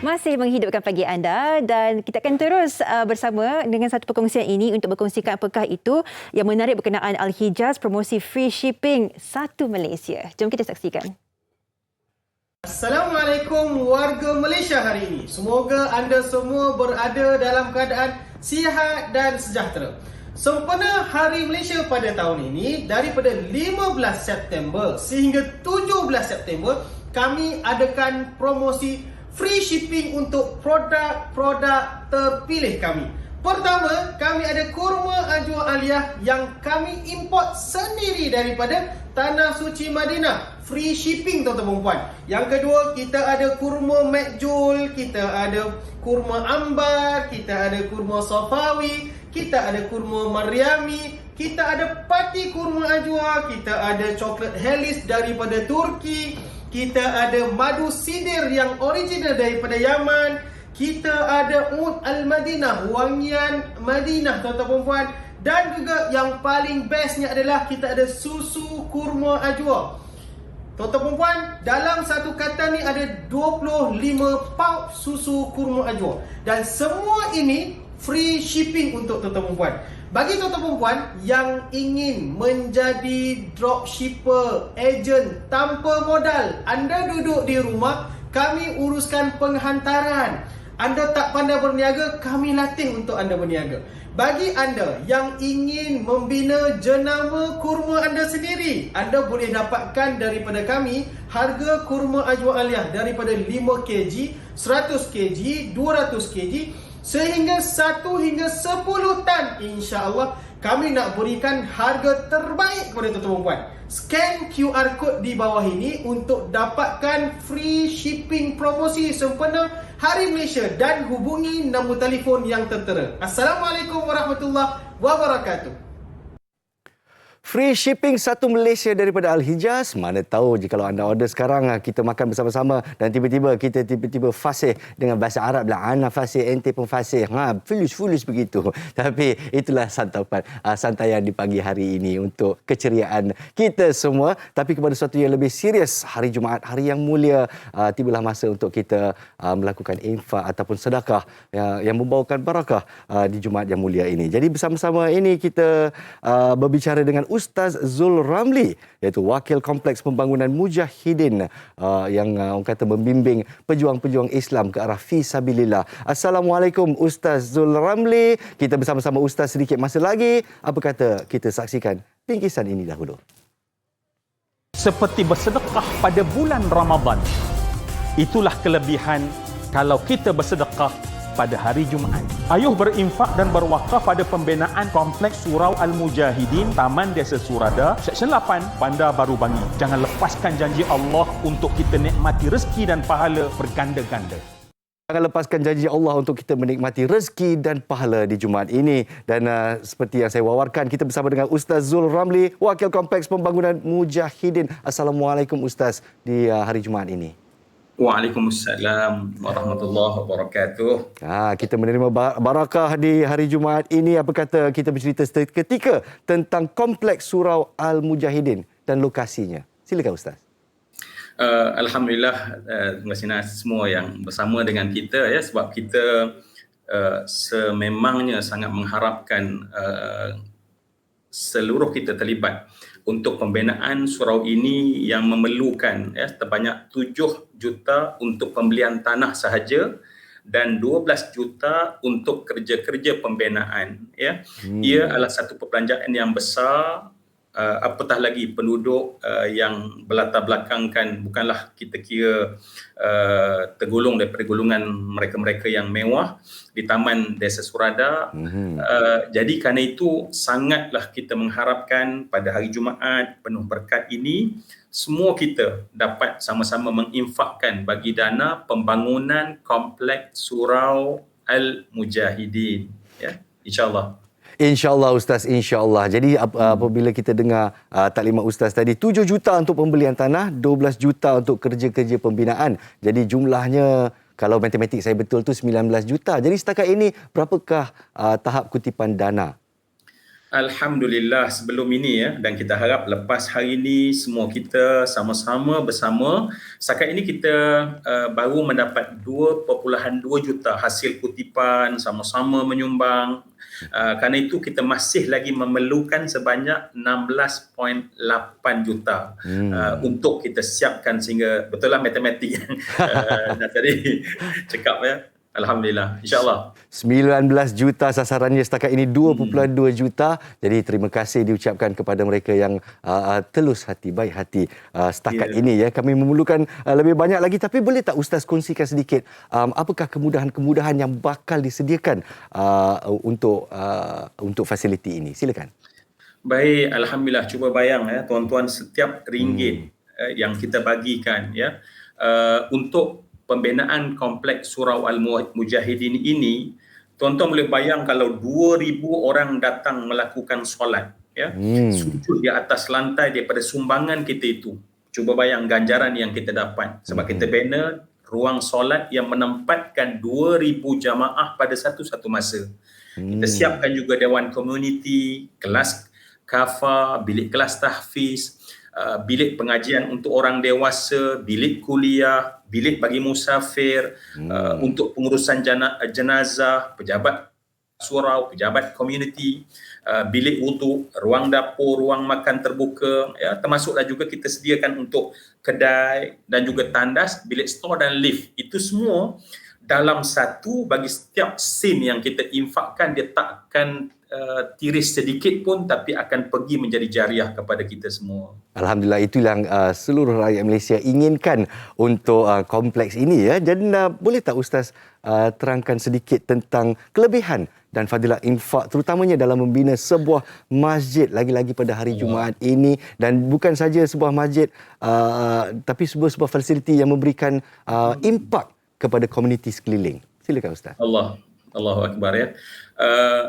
Masih menghidupkan pagi anda dan kita akan terus bersama dengan satu perkongsian ini untuk berkongsikan apakah itu yang menarik berkenaan Al-Hijaz, promosi free shipping satu Malaysia. Jom kita saksikan. Assalamualaikum warga Malaysia hari ini. Semoga anda semua berada dalam keadaan sihat dan sejahtera. Sempena Hari Malaysia pada tahun ini, daripada 15 September sehingga 17 September, kami adakan promosi free shipping untuk produk-produk terpilih kami. Pertama, kami ada kurma ajwa aliyah yang kami import sendiri daripada Tanah Suci Madinah. Free shipping tuan-tuan dan puan. Yang kedua, kita ada kurma Makjul, kita ada kurma Ambar, kita ada kurma Safawi, kita ada kurma Maryami, kita ada pati kurma ajwa, kita ada coklat Helis daripada Turki, kita ada madu sidir yang original daripada Yaman, kita ada Ud Al-Madinah, wangian Madinah tuan-tuan dan puan, dan juga yang paling bestnya adalah kita ada susu kurma ajwa. Tuan-tuan dan puan, dalam satu kata ni ada 25 pouch susu kurma ajwa dan semua ini free shipping untuk tuan-tuan dan puan. Bagi tuan-tuan dan puan yang ingin menjadi dropshipper, agent tanpa modal, anda duduk di rumah, kami uruskan penghantaran. Anda tak pandai berniaga, kami latih untuk anda berniaga. Bagi anda yang ingin membina jenama kurma anda sendiri, anda boleh dapatkan daripada kami harga kurma ajwa aliyah daripada 5 kg, 100 kg, 200 kg sehingga 1 hingga 10 tan. InsyaAllah kami nak berikan harga terbaik kepada tuan-tuan dan puan. Scan QR code di bawah ini untuk dapatkan free shipping promosi sempena Hari Malaysia dan hubungi nombor telefon yang tertera. Assalamualaikum warahmatullahi wabarakatuh. Free shipping satu Malaysia daripada Al-Hijaz. Mana tahu jika anda order sekarang, kita makan bersama-sama dan tiba-tiba kita fasih dengan bahasa Arab lah. Ana fasih, ente pun fasih. Fulus begitu. Tapi itulah santaian di pagi hari ini untuk keceriaan kita semua. Tapi kepada sesuatu yang lebih serius, hari Jumaat, hari yang mulia, tibalah masa untuk kita melakukan infak ataupun sedekah yang membawakan barakah di Jumaat yang mulia ini. Jadi bersama-sama ini kita berbicara dengan Ustaz Zul Ramli, iaitu Wakil Kompleks Pembangunan Mujahidin yang orang kata membimbing pejuang-pejuang Islam ke arah fisabilillah. Assalamualaikum Ustaz Zul Ramli. Kita bersama-sama Ustaz sedikit masa lagi. Apa kata kita saksikan bingkisan ini dahulu. Seperti bersedekah pada bulan Ramadan. Itulah kelebihan kalau kita bersedekah pada hari Jumaat. Ayuh berinfak dan berwakaf pada pembinaan Kompleks Surau Al-Mujahidin, Taman Desa Surada, Seksyen 8, Bandar Baru Bangi. Jangan lepaskan janji Allah untuk kita nikmati rezeki dan pahala berganda-ganda. Jangan lepaskan janji Allah untuk kita menikmati rezeki dan pahala di Jumaat ini. Dan seperti yang saya wawarkan, kita bersama dengan Ustaz Zul Ramli, Wakil Kompleks Pembangunan Mujahidin. Assalamualaikum Ustaz di hari Jumaat ini. Waalaikumsalam warahmatullahi wabarakatuh. Kita menerima barakah di hari Jumaat ini. Apa kata kita bercerita seketika tentang Kompleks Surau Al-Mujahidin dan lokasinya. Silakan Ustaz. Alhamdulillah, terima kasih Nas semua yang bersama dengan kita ya, sebab kita sememangnya sangat mengharapkan seluruh kita terlibat untuk pembinaan surau ini yang memerlukan terbanyak 7 juta untuk pembelian tanah sahaja dan 12 juta untuk kerja-kerja pembinaan ya. Ia adalah satu perbelanjaan yang besar, apatah lagi penduduk yang berlatar belakangkan bukanlah kita kira tergolong daripada golongan mereka-mereka yang mewah di Taman Desa Surada. Jadi kerana itu sangatlah kita mengharapkan pada hari Jumaat penuh berkat ini semua kita dapat sama-sama menginfakkan bagi dana pembangunan Kompleks Surau Al-Mujahidin ya, insya-Allah. InsyaAllah Ustaz, insyaAllah. Jadi apabila kita dengar taklimat Ustaz tadi, 7 juta untuk pembelian tanah, 12 juta untuk kerja-kerja pembinaan. Jadi jumlahnya, kalau matematik saya betul tu 19 juta. Jadi setakat ini, berapakah tahap kutipan dana? Alhamdulillah sebelum ini ya, dan kita harap lepas hari ini semua kita sama-sama bersama. Setakat ini kita baru mendapat 2.2 juta hasil kutipan, sama-sama menyumbang. Kerana itu kita masih lagi memerlukan sebanyak 16.8 juta untuk kita siapkan sehingga betul lah matematik yang tadi cakap ya. Alhamdulillah, insyaAllah. 19 juta sasarannya setakat ini 2.2 juta. Jadi terima kasih diucapkan kepada mereka yang telus hati, baik hati setakat ini ya. Kami memerlukan lebih banyak lagi, tapi boleh tak Ustaz kongsikan sedikit apakah kemudahan-kemudahan yang bakal disediakan untuk fasiliti ini? Silakan. Baik, alhamdulillah. Cuba bayang ya tuan-tuan, setiap ringgit yang kita bagikan ya untuk pembinaan Kompleks Surau Al-Mujahidin ini, tuan-tuan boleh bayang kalau 2,000 orang datang melakukan solat ya, sujud di atas lantai daripada sumbangan kita itu. Cuba bayang ganjaran yang kita dapat sebab kita bina ruang solat yang menempatkan 2,000 jamaah pada satu-satu masa. Kita siapkan juga dewan komuniti, kelas kafa, bilik kelas tahfiz, bilik pengajian untuk orang dewasa, bilik kuliah, bilik bagi musafir, untuk pengurusan jenazah, pejabat surau, pejabat komuniti, bilik wuduk, ruang dapur, ruang makan terbuka ya, termasuklah juga kita sediakan untuk kedai dan juga tandas, bilik store dan lift. Itu semua dalam satu, bagi setiap sen yang kita infakkan dia tak akan tiris sedikit pun, tapi akan pergi menjadi jariah kepada kita semua. Alhamdulillah, itu yang seluruh rakyat Malaysia inginkan untuk kompleks ini ya. Dan boleh tak Ustaz terangkan sedikit tentang kelebihan dan fadilah infak terutamanya dalam membina sebuah masjid lagi-lagi pada hari Jumaat ini, dan bukan saja sebuah masjid tapi sebuah fasiliti yang memberikan impak kepada komuniti sekeliling. Silakan Ustaz. Allahu Akbar ya.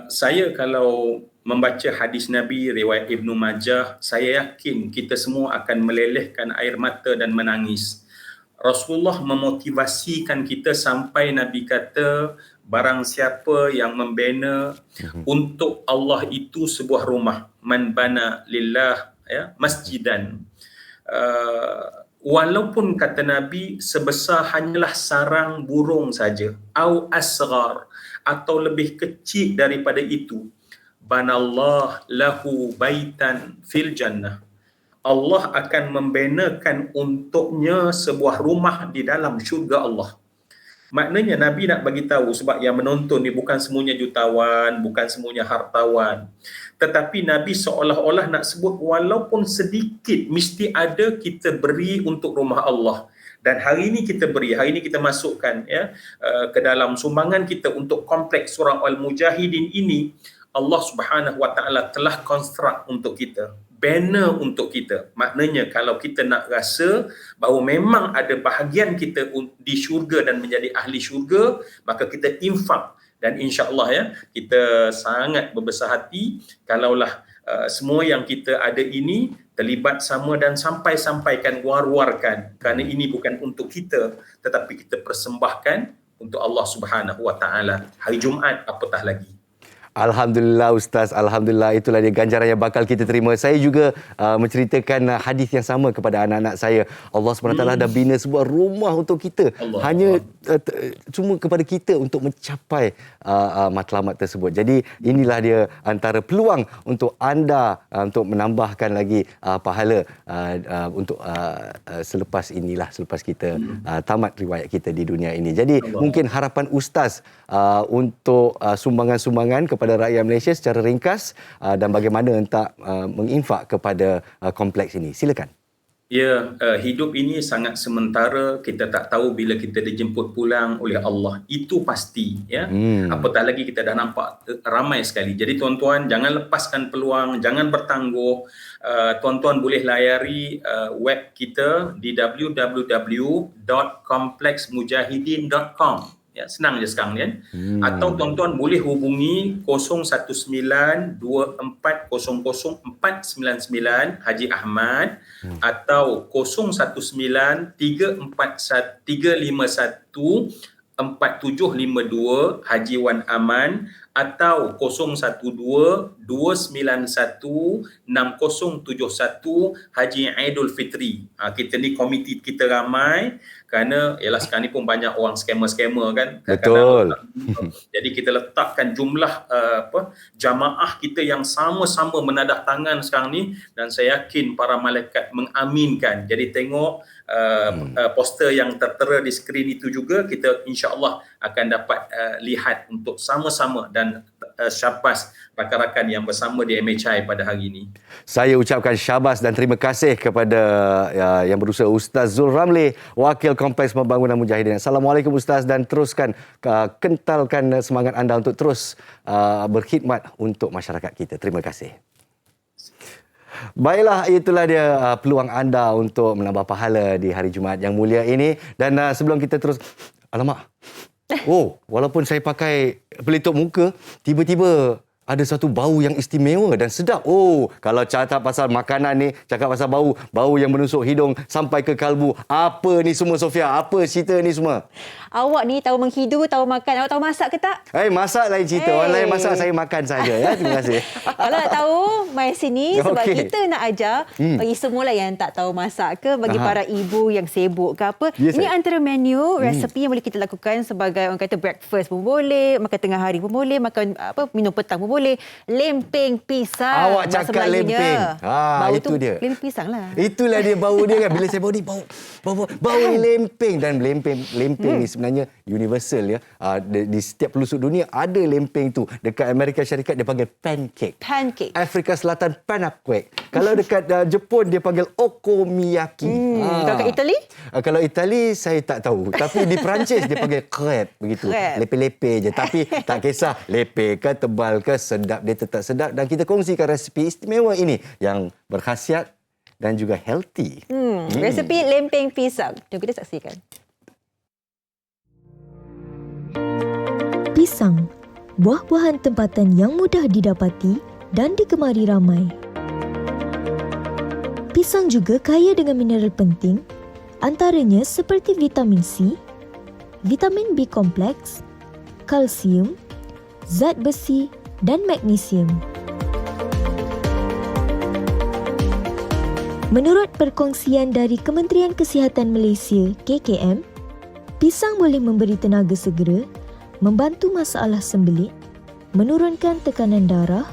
Saya kalau membaca hadis Nabi riwayat Ibnu Majah, saya yakin kita semua akan melelehkan air mata dan menangis. Rasulullah memotivasikan kita sampai Nabi kata, barang siapa yang membina untuk Allah itu sebuah rumah, man bana lillah ya, masjidan, walaupun kata Nabi sebesar hanyalah sarang burung saja, au asghar, atau lebih kecil daripada itu, banallah lahu baitan fil jannah, Allah akan membinakan untuknya sebuah rumah di dalam syurga Allah. Maknanya Nabi nak bagi tahu, sebab yang menonton ni bukan semuanya jutawan, bukan semuanya hartawan, tetapi Nabi seolah-olah nak sebut walaupun sedikit mesti ada kita beri untuk rumah Allah. Dan hari ini kita beri, hari ini kita masukkan ya ke dalam sumbangan kita untuk Kompleks Surau Al-Mujahidin ini. Allah Subhanahu Wa Taala telah konstruk untuk kita, banner untuk kita. Maknanya kalau kita nak rasa bahawa memang ada bahagian kita di syurga dan menjadi ahli syurga, maka kita infak. Dan insya-Allah ya, kita sangat berbesar hati kalaulah semua yang kita ada ini terlibat sama dan sampaikan war-warkan, kerana ini bukan untuk kita tetapi kita persembahkan untuk Allah Subhanahu Wa Taala. Hari Jumaat apatah lagi. Alhamdulillah Ustaz, Alhamdulillah, itulah dia ganjaran yang bakal kita terima. Saya juga menceritakan hadis yang sama kepada anak-anak saya. Allah SWT dah bina sebuah rumah untuk kita. Hanya cuma kepada kita untuk mencapai matlamat tersebut. Jadi inilah dia antara peluang untuk anda untuk menambahkan lagi pahala untuk selepas kita tamat riwayat kita di dunia ini. Jadi mungkin harapan Ustaz untuk sumbangan-sumbangan kepada rakyat Malaysia secara ringkas dan bagaimana hentak menginfak kepada kompleks ini. Silakan. Ya, hidup ini sangat sementara. Kita tak tahu bila kita dijemput pulang oleh Allah. Itu pasti, ya. Apatah lagi kita dah nampak ramai sekali. Jadi tuan-tuan, jangan lepaskan peluang, jangan bertangguh. Tuan-tuan boleh layari web kita di www.complexmujahidin.com. Ya, senang je sekarang ni kan. Atau tuan-tuan boleh hubungi 019-2400-499 Haji Ahmad atau 019-351-4752 Haji Wan Aman atau 012-291-6071 Haji Aidul Fitri. Kita ni komiti kita ramai kerana ialah sekarang ni pun banyak orang scammer-scammer kan. Betul. Jadi kita letakkan jumlah jamaah kita yang sama-sama menadah tangan sekarang ni dan saya yakin para malaikat mengaminkan. Jadi tengok poster yang tertera di skrin itu juga kita insya-Allah akan dapat lihat untuk sama-sama dan syabas rakan-rakan yang bersama di MHI pada hari ini. Saya ucapkan syabas dan terima kasih kepada yang berusaha Ustaz Zul Ramli, Wakil Kompleks Pembangunan Mujahidin. Assalamualaikum Ustaz, dan teruskan kentalkan semangat anda untuk terus berkhidmat untuk masyarakat kita. Terima kasih. Baiklah, itulah dia peluang anda untuk menambah pahala di hari Jumaat yang mulia ini. Dan sebelum kita terus, alamak, walaupun saya pakai pelitup muka, tiba-tiba ada satu bau yang istimewa dan sedap. Kalau cakap pasal makanan ni, cakap pasal bau yang menusuk hidung sampai ke kalbu. Apa ni semua, Sofia? Apa cerita ni semua? Awak ni tahu menghidu, tahu makan. Awak tahu masak ke tak? Masak lain cerita. Orang lain masak, saya makan saja. Ya, terima kasih. Kalau tak tahu, mai sini sebab kita nak ajar bagi semua lah yang tak tahu masak ke, bagi para ibu yang sibuk ke apa. Ini antara menu resepi yang boleh kita lakukan sebagai orang kata breakfast pun boleh, makan tengah hari pun boleh, makan minum petang pun boleh. Lempeng pisang. Awak cakap lempeng. Bau itu tu dia. lempeng pisang lah. Itulah dia bau dia kan. Bila saya bau ni, bau ni lempeng. Dan lempeng ni sebenarnya universal ya. Di setiap pelosok dunia ada lempeng tu. Dekat Amerika Syarikat dia panggil pancake. Afrika Selatan panakwe. Kalau dekat Jepun dia panggil okonomiyaki. Kalau kat Itali? Kalau Itali saya tak tahu. Tapi di Perancis dia panggil crepe begitu. Lepe-lepe je. Tapi tak kisah lepe ke tebal ke sedap, dia tetap sedap. Dan kita kongsikan resepi istimewa ini yang berkhasiat dan juga healthy. Resepi lempeng pisang. Jom kita saksikan. Pisang, buah-buahan tempatan yang mudah didapati dan digemari ramai. Pisang juga kaya dengan mineral penting, antaranya seperti vitamin C, vitamin B kompleks, kalsium, zat besi dan magnesium. Menurut perkongsian dari Kementerian Kesihatan Malaysia, KKM, pisang boleh memberi tenaga segera, membantu masalah sembelit, menurunkan tekanan darah,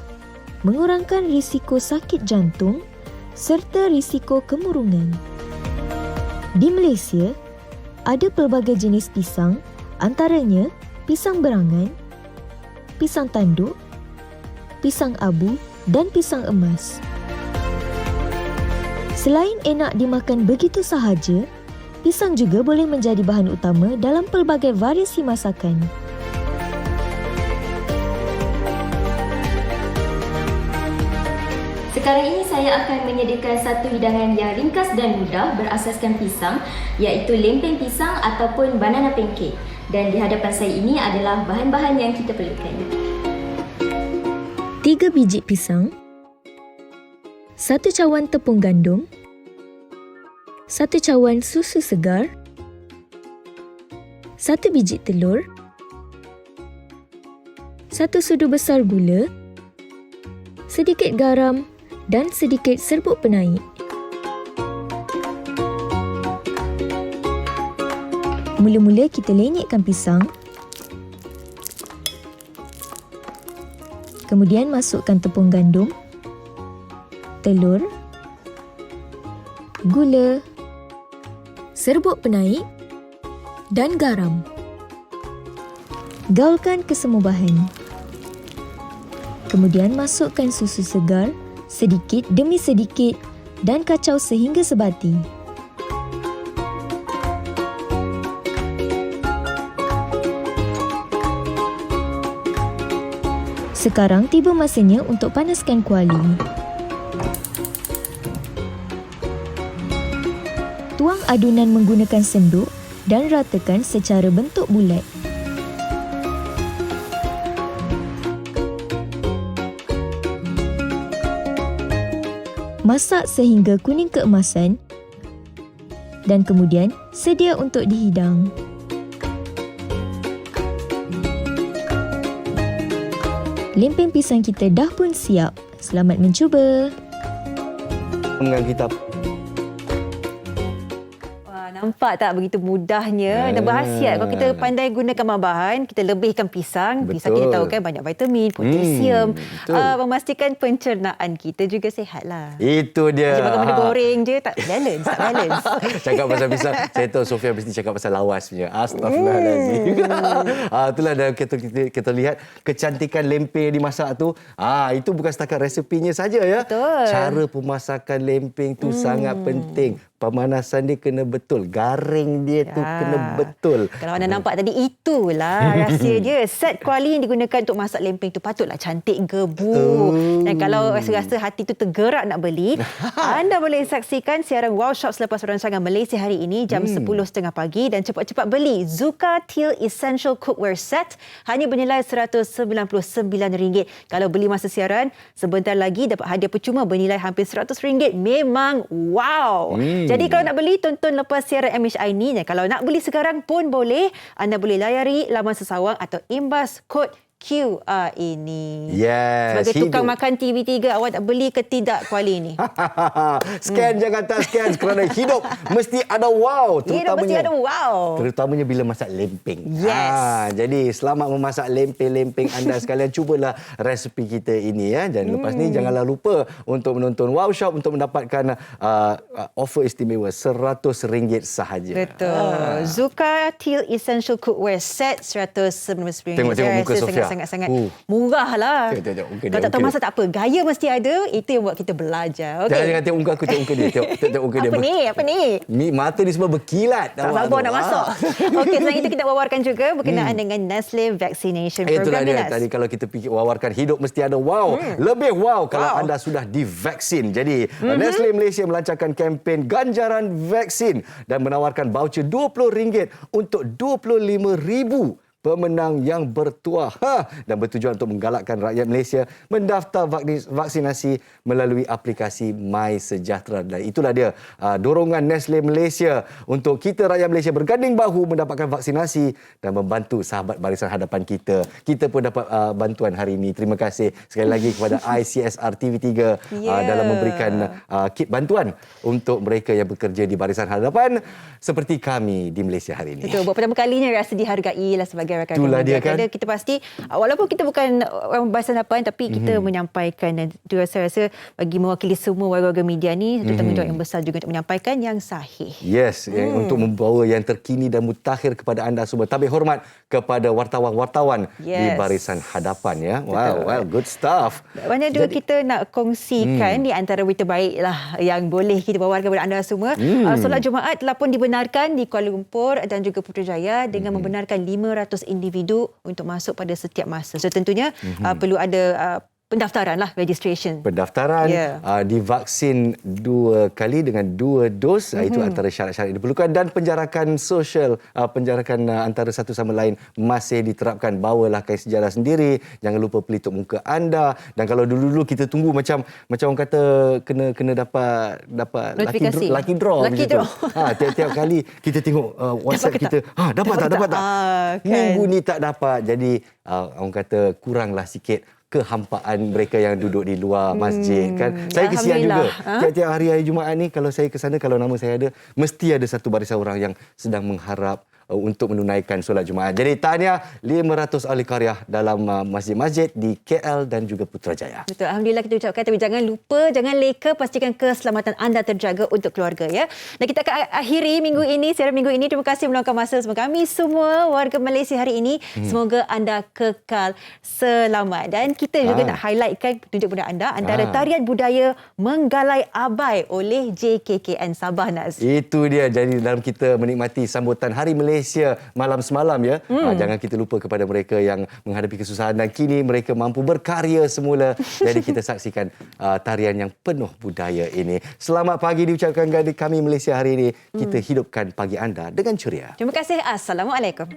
mengurangkan risiko sakit jantung serta risiko kemurungan. Di Malaysia, ada pelbagai jenis pisang, antaranya pisang berangan, pisang tanduk, pisang abu dan pisang emas. Selain enak dimakan begitu sahaja, pisang juga boleh menjadi bahan utama dalam pelbagai variasi masakan. Sekarang ini saya akan menyediakan satu hidangan yang ringkas dan mudah berasaskan pisang, iaitu lempeng pisang ataupun banana pancake. Dan di hadapan saya ini adalah bahan-bahan yang kita perlukan. 3 biji pisang, 1 cawan tepung gandum, 1 cawan susu segar, 1 biji telur, 1 sudu besar gula, sedikit garam dan sedikit serbuk penaik. Mula-mula kita lenyekkan pisang. Kemudian masukkan tepung gandum, telur, gula, serbuk penaik dan garam. Gaulkan ke semua bahan. Kemudian masukkan susu segar sedikit demi sedikit dan kacau sehingga sebati. Sekarang tiba masanya untuk panaskan kuali. Tuang adunan menggunakan senduk dan ratakan secara bentuk bulat. Masak sehingga kuning keemasan dan kemudian sedia untuk dihidang. Lempeng pisang kita dah pun siap. Selamat mencuba. Dengan kita Nampak tak begitu mudahnya dan berkhasiat. Kalau kita pandai gunakan bahan, kita lebihkan pisang. Betul. Pisang kita tahu kan banyak vitamin, potasium. Memastikan pencernaan kita juga sihat lah. Itu dia. Macam makan benda goreng je, tak balance. Cakap pasal pisang, saya tahu Sofia mesti cakap pasal lawas punya. Astaghfirullahalazim. Itulah dah kita lihat kecantikan lempeng yang dimasak tu. Itu bukan setakat resepinya saja ya. Betul. Cara pemasakan lempeng tu sangat penting. Pemanasan dia kena betul. Garing dia tu kena betul. Kalau anda nampak tadi, itulah rahsia dia. Set kuali yang digunakan untuk masak lempeng tu patutlah cantik, gebuk. Dan kalau rasa-rasa hati tu tergerak nak beli, anda boleh saksikan siaran Wow Shop selepas perancangan Malaysia hari ini jam 10.30 pagi dan cepat-cepat beli Zuka Teal Essential Cookware Set hanya bernilai RM199. Kalau beli masa siaran, sebentar lagi dapat hadiah percuma bernilai hampir RM100. Memang wow! Jadi kalau nak beli, tonton lepas siaran MHI ni. Kalau nak beli sekarang pun boleh. Anda boleh layari laman sesawang atau imbas kod QR ini. Yes. Sebagai tukang makan TV3, awak nak beli ke tidak kuali ni? Scan jangan tak scan kerana hidup mesti ada wow. Hidup mesti ada wow. Terutamanya bila masak lempeng. Yes. Jadi selamat memasak lempeng-lempeng anda sekalian. Cubalah resepi kita ini ya. Dan lepas ni janganlah lupa untuk menonton Wow Shop untuk mendapatkan offer istimewa RM100 sahaja. Betul. Zuka Teal Essential Cookware Set RM199. Tengok muka Sofia. Sangat-sangat murah lah. Tengok muka dia. Kalau tak tahu masak tak apa. Gaya mesti ada. Itu yang buat kita belajar. Okay. Jangan tengok muka aku, tengok muka dia. Tengok muka dia. Apa ni? Mata dia semua berkilat. Tak sabar nak masuk. Okey, selain itu kita wawarkan juga berkenaan dengan Nestle Vaccination Program. Itulah dia. Tadi kalau kita wawarkan hidup mesti ada wow. Lebih wow kalau anda sudah divaksin. Jadi Nestle Malaysia melancarkan kempen ganjaran vaksin dan menawarkan voucher RM20 untuk 25,000 pemenang yang bertuah dan bertujuan untuk menggalakkan rakyat Malaysia mendaftar vaksinasi melalui aplikasi MySejahtera. Dan itulah dia dorongan Nestle Malaysia untuk kita rakyat Malaysia berganding bahu mendapatkan vaksinasi dan membantu sahabat barisan hadapan kita. Kita pun dapat bantuan hari ini. Terima kasih sekali lagi kepada ICSR TV3 dalam memberikan kit bantuan untuk mereka yang bekerja di barisan hadapan seperti kami di Malaysia hari ini. Betul, buat pertama kalinya rasa dihargai lah sebagai rakan-rakan itulah media. Dia kan. Kita pasti, walaupun kita bukan orang barisan hadapan, tapi kita menyampaikan, dan itu rasa bagi mewakili semua warga-warga media ni, satu tanggungjawab yang besar juga untuk menyampaikan yang sahih. Yes, untuk membawa yang terkini dan mutakhir kepada anda semua. Tabik hormat kepada wartawan-wartawan di barisan hadapan ya. Wow, good stuff. Banyak juga kita nak kongsikan di antara berita baik lah yang boleh kita bawakan kepada anda semua. Solat Jumaat telah pun dibenarkan di Kuala Lumpur dan juga Putrajaya dengan membenarkan 500 individu untuk masuk pada setiap masa. So tentunya perlu ada pendaftaran lah, registration. Pendaftaran, divaksin 2 kali dengan 2 dos, itu antara syarat-syarat yang diperlukan, dan penjarakan sosial, penjarakan antara satu sama lain masih diterapkan. Bawalah kain sejarah sendiri, jangan lupa pelitup muka anda, dan kalau dulu-dulu kita tunggu macam orang kata kena dapat lucky draw macam tu. Tiap-tiap kali kita tengok WhatsApp kita, dapat tak? Minggu ni tak dapat. Jadi orang kata kuranglah sikit kehampaan mereka yang duduk di luar masjid kan. Saya kesian juga. Tiap-tiap hari Jumaat ni kalau saya ke sana, kalau nama saya ada, mesti ada satu barisan orang yang sedang mengharap untuk menunaikan solat Jumaat. Jadi tahniah 500 ahli qaryah dalam masjid-masjid di KL dan juga Putrajaya. Betul, alhamdulillah kita ucapkan, tapi jangan lupa, jangan leka, pastikan keselamatan anda terjaga untuk keluarga ya. Dan kita akan akhiri minggu ini, siaran minggu ini. Terima kasih meluangkan masa bersama kami semua warga Malaysia hari ini. Semoga anda kekal selamat. Dan kita juga nak highlightkan petunjuk kepada anda antara tarian budaya Menggalai Abai oleh JKKN Sabah, Naz. Itu dia. Jadi dalam kita menikmati sambutan Hari Malaysia malam semalam ya, jangan kita lupa kepada mereka yang menghadapi kesusahan dan kini mereka mampu berkarya semula. Jadi kita saksikan tarian yang penuh budaya ini. Selamat pagi diucapkan kepada kami Malaysia hari ini. Kita hidupkan pagi anda dengan ceria. Terima kasih. Assalamualaikum.